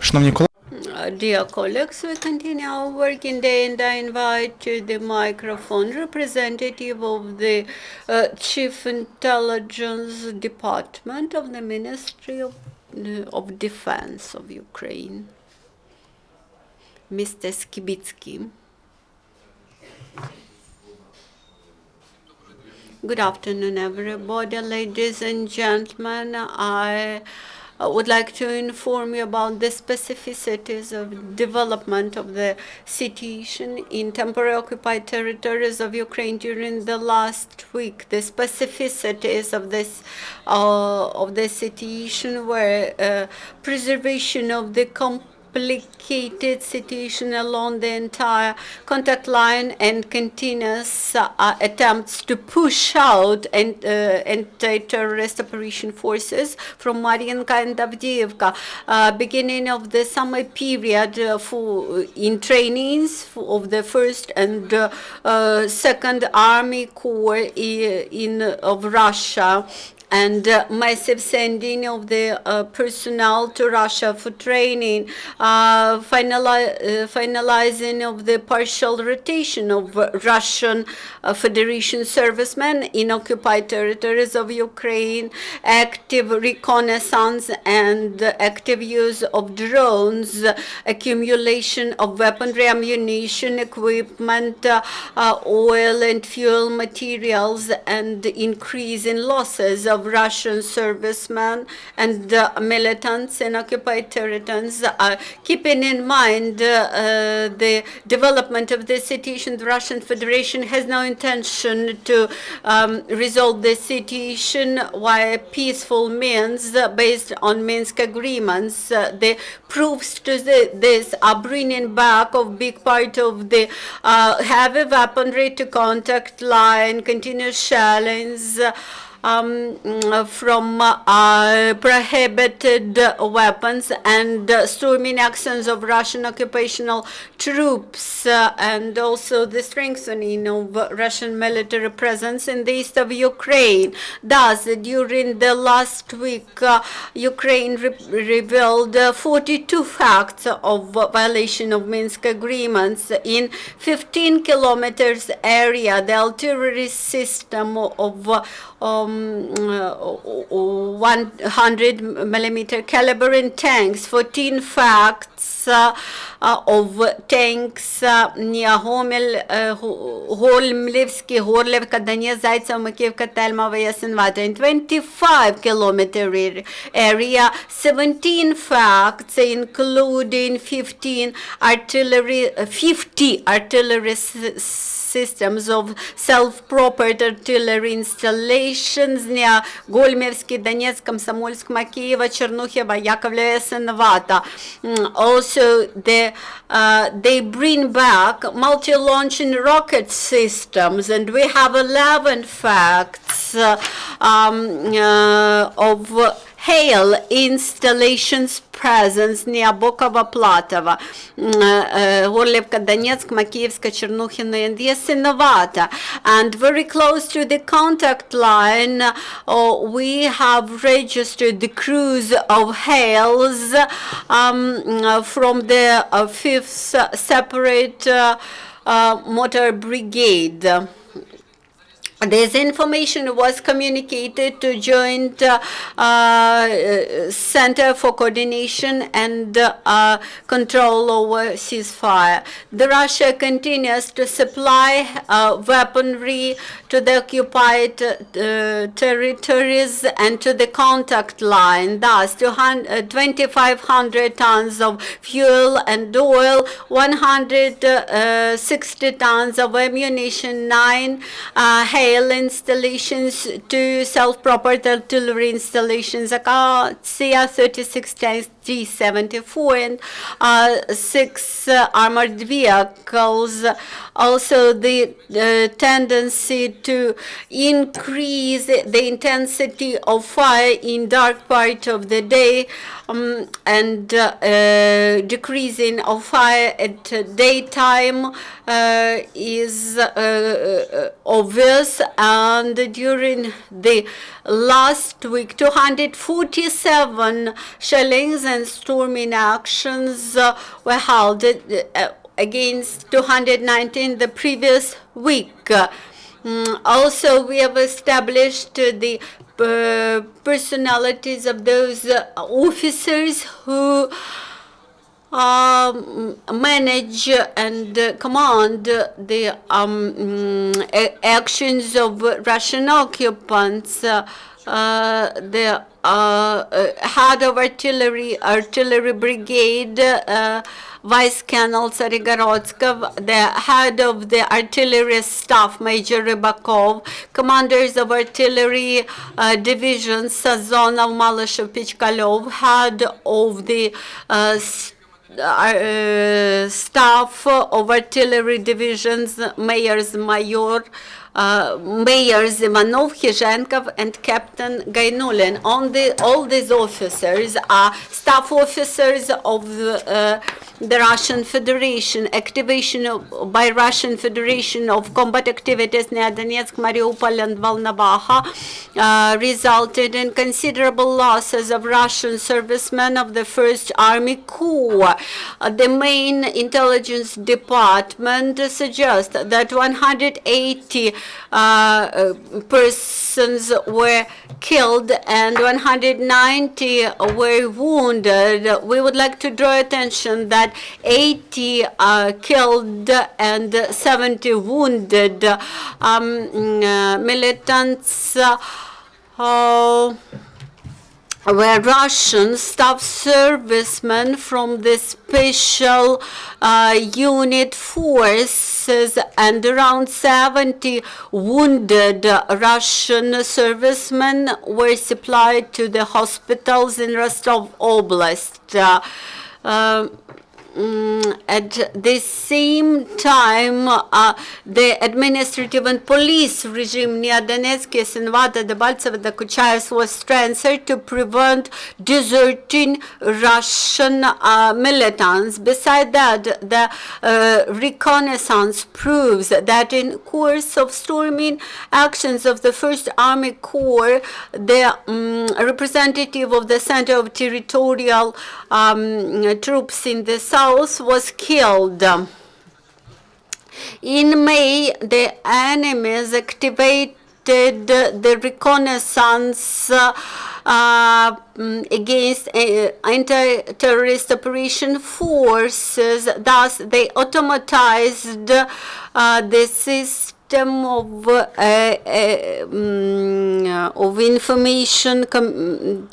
Шановні колеги, Dear colleagues, we continue our working day and I invite to the microphone representative of the Chief Intelligence Department of the Ministry of Defense of Ukraine, Mr. Skybytskyi. Good afternoon, everybody, ladies and gentlemen. I would like to inform you about the specificities of development of the situation in temporarily occupied territories of Ukraine during the last week. The specificities of the situation were preservation of the complicated situation along the entire contact line and continuous attempts to push out anti-terrorist operation forces from Mariinka and Avdiivka. Beginning of the summer period in trainings of the 1st and 2nd Army Corps of Russia, and massive sending of the personnel to Russia for training, finalizing of the partial rotation of Russian Federation servicemen in occupied territories of Ukraine, active reconnaissance and active use of drones, accumulation of weaponry, ammunition, equipment, oil and fuel materials, and increase in losses of Russian servicemen and militants in occupied territories. Keeping in mind the development of the situation, the Russian Federation has no intention to resolve the situation via peaceful means based on Minsk agreements. The proofs to this are bringing back a big part of the heavy weaponry to contact line, continuous shellings, from prohibited weapons and storming actions of Russian occupational troops, and also the strengthening of Russian military presence in the east of Ukraine. Thus, during the last week, Ukraine revealed 42 facts of violation of Minsk agreements in 15 kilometers area. The artillery system of 100 millimeter caliber in tanks, 14 facts of tanks near Holmlivsky, Horlivka, Donetsk, Zaytsev, Makivka, Telmova, Yasenvata. In 25 kilometer area, 17 facts, including 50 artillery systems of self-propelled artillery installations near Golmevsky, Donetsk, Komsomolsk, Makieva, Chernuhiva, Yakovleva, Yasenvata. Also, they bring back multi-launching rocket systems, and we have 11 facts of hail installations presence near Bokova, Platova, Horlivka, Donetsk, Makievska, Chernuhina, and Yasenvata. And very close to the contact line, we have registered the cruise of hails from the 5th separate motor brigade. This information was communicated to Joint Center for Coordination and Control over Ceasefire. The Russia continues to supply weaponry to the occupied territories and to the contact line. Thus, 2,500 tons of fuel and oil, 160 tons of ammunition, 9 hail installations, 2 self-propelled artillery installations, Akatsiya 36 tanks, T-74, and 6 armored vehicles. Also, the tendency to increase the intensity of fire in dark part of the day and decreasing of fire at daytime is obvious. And during the last week, 247 shellings and storming actions were held against 219 the previous week. Also, we have established the personalities of those officers who manage and command the actions of Russian occupants. The head of artillery brigade, Vice Colonel Tsarygorodskov, the head of the artillery staff, Major Rybakov, commanders of artillery divisions, Sazonov, Malyshev, Pichkalov, head of the staff of artillery divisions, Mayor Ivanov, Khizhenkov, and Captain Gainulin. All these officers are staff officers of the Russian Federation. Activation by Russian Federation of combat activities near Donetsk, Mariupol, and Volnovakha resulted in considerable losses of Russian servicemen of the First Army Corps. The main intelligence department suggests that 180 persons were killed and 190 were wounded. We would like to draw attention that 80 killed and 70 wounded. Militants were Russian staff servicemen from the special unit forces, and around 70 wounded Russian servicemen were supplied to the hospitals in Rostov Oblast. At the same time, the administrative and police regime near Donetsk, Sinvata, Debaltseve, the Kuchayevs was strengthened to prevent deserting Russian militants. Besides that, the reconnaissance proves that in course of storming actions of the First Army Corps, the representative of the Center of Territorial Troops in the south was killed. In May, the enemies activated the reconnaissance against anti-terrorist operation forces. Thus, they automatized the system of information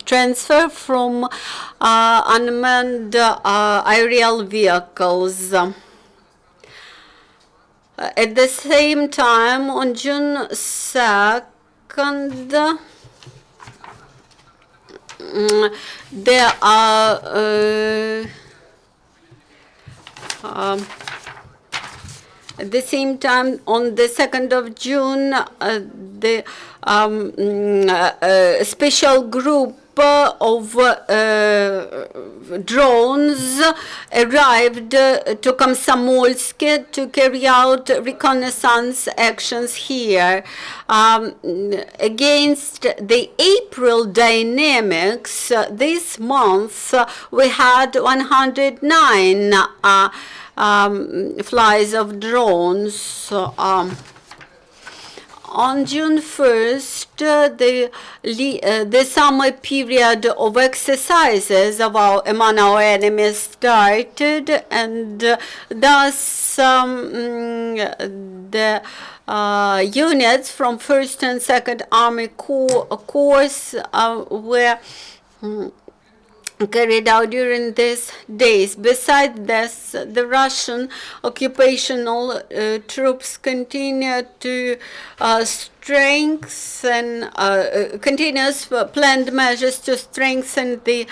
transfer from unmanned aerial vehicles. At the same time, on June 2nd, there are at the same time, on the 2nd of June, the special group of drones arrived to Komsomolsk to carry out reconnaissance actions here. Against the April dynamics, this month we had 109 flies of drones. On June 1st, the summer period of exercises among our enemies started, and thus the units from 1st and 2nd Army Corps were carried out during these days. Besides this, the Russian occupational troops continue to strengthen continuous planned measures to strengthen the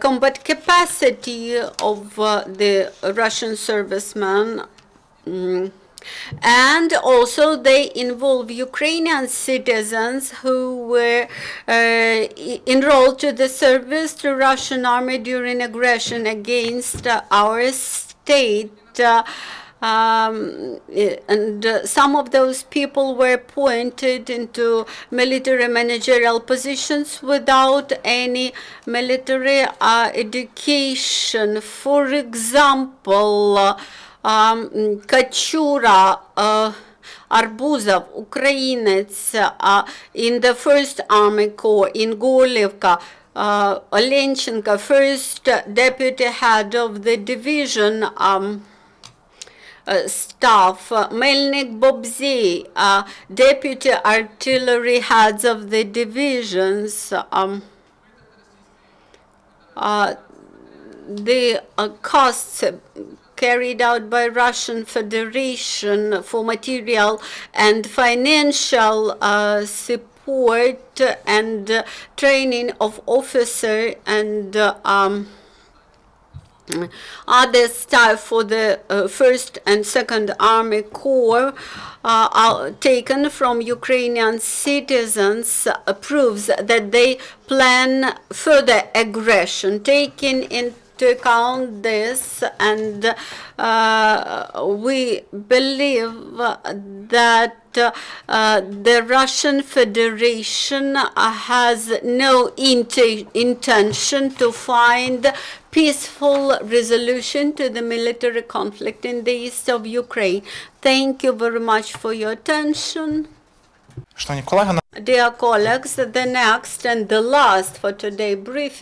combat capacity of the Russian servicemen. And also they involve Ukrainian citizens who were enrolled to the service to Russian army during aggression against our state. And some of those people were appointed into military managerial positions without any military education. For example, Kachura Arbuzov, Ukrainets, in the 1st Army Corps in Gorlivka, Olenchenko, first deputy head of the division staff, Melnik Bobzey, deputy artillery heads of the divisions. The costs carried out by Russian Federation for material and financial support and training of officer and other staff for the 1st and 2nd Army Corps are taken from Ukrainian citizens proves that they plan further aggression. Taking into account this, and we believe that the Russian Federation has no intention to find peaceful resolution to the military conflict in the east of Ukraine. Thank you very much for your attention. Dear colleagues, the next and the last for today briefing